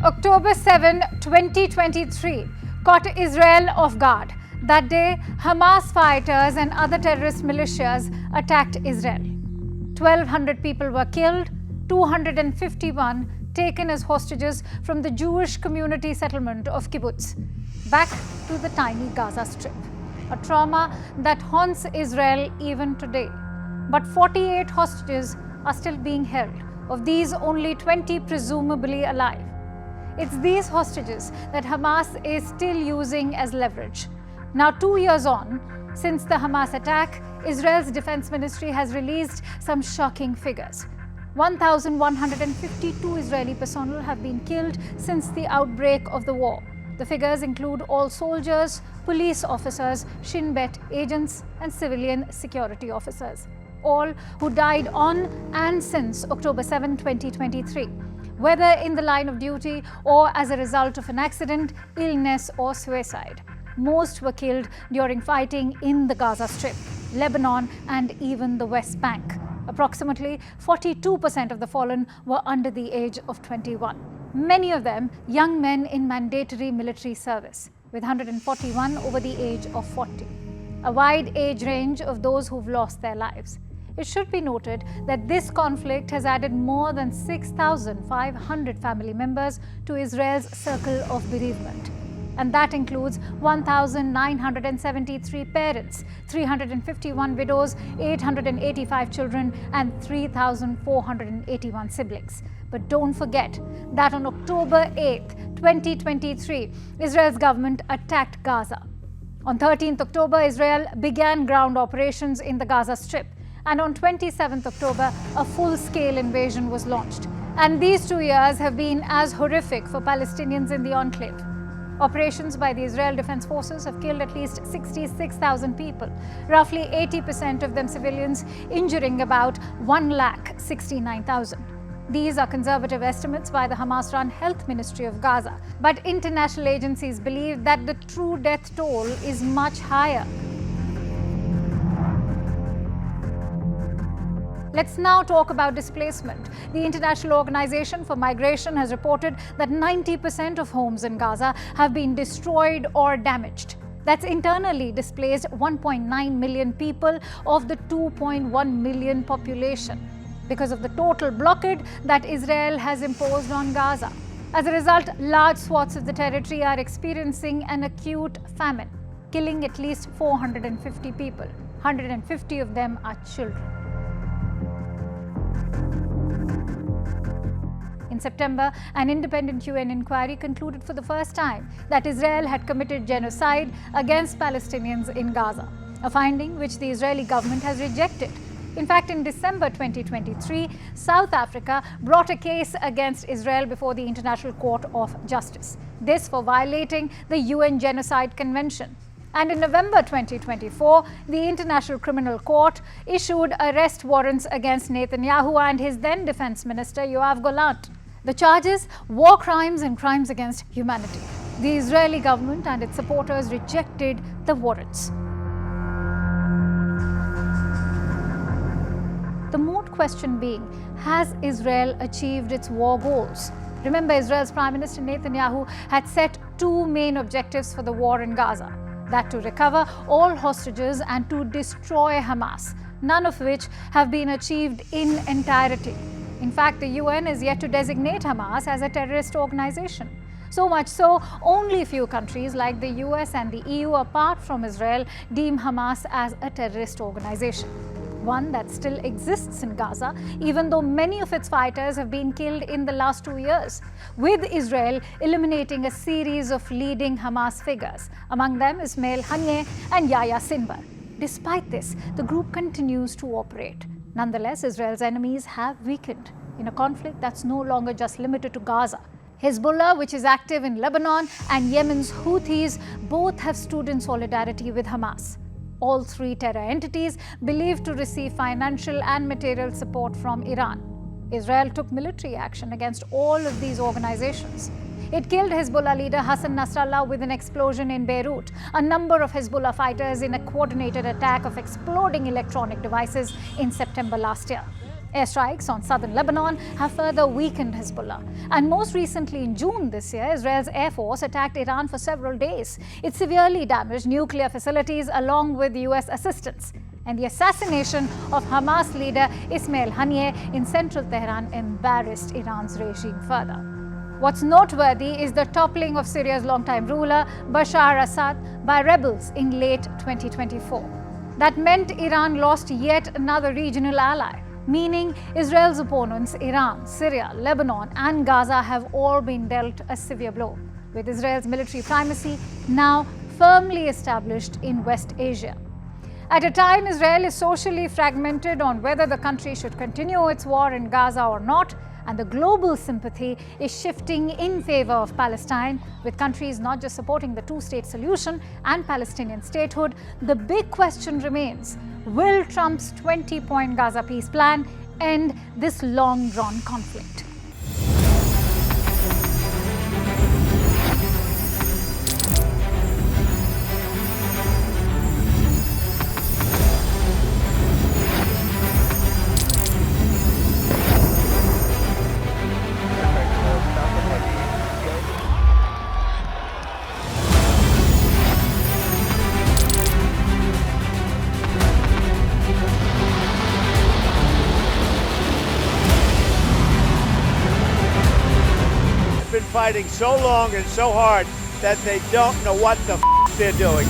October 7, 2023 caught Israel off guard. That day, Hamas fighters and other terrorist militias attacked Israel. 1,200 people were killed, 251 taken as hostages from the Jewish community settlement of kibbutz, back to the tiny Gaza Strip. A trauma that haunts Israel even today. But 48 hostages are still being held, of these only 20 presumably alive. It's these hostages that Hamas is still using as leverage. Now, 2 years on, since the Hamas attack, Israel's defense ministry has released some shocking figures. 1,152 Israeli personnel have been killed since the outbreak of the war. The figures include all soldiers, police officers, Shin Bet agents, and civilian security officers, all who died on and since October 7, 2023, whether in the line of duty or as a result of an accident, illness, or suicide. Most were killed during fighting in the Gaza Strip, Lebanon, and even the West Bank. Approximately 42% of the fallen were under the age of 21. Many of them young men in mandatory military service, with 141 over the age of 40. A wide age range of those who've lost their lives. It should be noted that this conflict has added more than 6,500 family members to Israel's circle of bereavement. And that includes 1,973 parents, 351 widows, 885 children, and 3,481 siblings. But don't forget that on October 8, 2023, Israel's government attacked Gaza. On 13th October, Israel began ground operations in the Gaza Strip. And on 27th October, a full-scale invasion was launched. And these 2 years have been as horrific for Palestinians in the enclave. Operations by the Israel Defense Forces have killed at least 66,000 people, roughly 80% of them civilians, injuring about 169,000. These are conservative estimates by the Hamas-run Health Ministry of Gaza, but international agencies believe that the true death toll is much higher. Let's now talk about displacement. The International Organization for Migration has reported that 90% of homes in Gaza have been destroyed or damaged. That's internally displaced 1.9 million people of the 2.1 million population because of the total blockade that Israel has imposed on Gaza. As a result, large swaths of the territory are experiencing an acute famine, killing at least 450 people. 150 of them are children. In September, an independent UN inquiry concluded for the first time that Israel had committed genocide against Palestinians in Gaza, a finding which the Israeli government has rejected. In fact, in December 2023, South Africa brought a case against Israel before the International Court of Justice, this for violating the UN Genocide Convention. And in November 2024, the International Criminal Court issued arrest warrants against Netanyahu and his then Defense Minister Yoav Gallant. The charges: war crimes and crimes against humanity. The Israeli government and its supporters rejected the warrants. The moot question being, has Israel achieved its war goals? Remember, Israel's Prime Minister Netanyahu had set two main objectives for the war in Gaza. That to recover all hostages and to destroy Hamas, none of which have been achieved in entirety. In fact, the UN is yet to designate Hamas as a terrorist organization. So much so, only a few countries like the US and the EU, apart from Israel, deem Hamas as a terrorist organization. One that still exists in Gaza, even though many of its fighters have been killed in the last 2 years, with Israel eliminating a series of leading Hamas figures. Among them Ismail Haniyeh and Yahya Sinwar. Despite this, the group continues to operate. Nonetheless, Israel's enemies have weakened in a conflict that's no longer just limited to Gaza. Hezbollah, which is active in Lebanon, and Yemen's Houthis both have stood in solidarity with Hamas. All three terror entities believed to receive financial and material support from Iran. Israel took military action against all of these organizations. It killed Hezbollah leader Hassan Nasrallah with an explosion in Beirut, a number of Hezbollah fighters in a coordinated attack of exploding electronic devices in September last year. Airstrikes on southern Lebanon have further weakened Hezbollah. And most recently in June this year, Israel's Air Force attacked Iran for several days. It severely damaged nuclear facilities along with US assistance. And the assassination of Hamas leader Ismail Haniyeh in central Tehran embarrassed Iran's regime further. What's noteworthy is the toppling of Syria's longtime ruler, Bashar Assad, by rebels in late 2024. That meant Iran lost yet another regional ally, meaning Israel's opponents, Iran, Syria, Lebanon, and Gaza, have all been dealt a severe blow, with Israel's military primacy now firmly established in West Asia. At a time Israel is socially fragmented on whether the country should continue its war in Gaza or not, and the global sympathy is shifting in favor of Palestine, with countries not just supporting the two-state solution and Palestinian statehood, the big question remains: will Trump's 20-point Gaza peace plan end this long-drawn conflict? Been fighting so long and so hard that they don't know what the they're doing.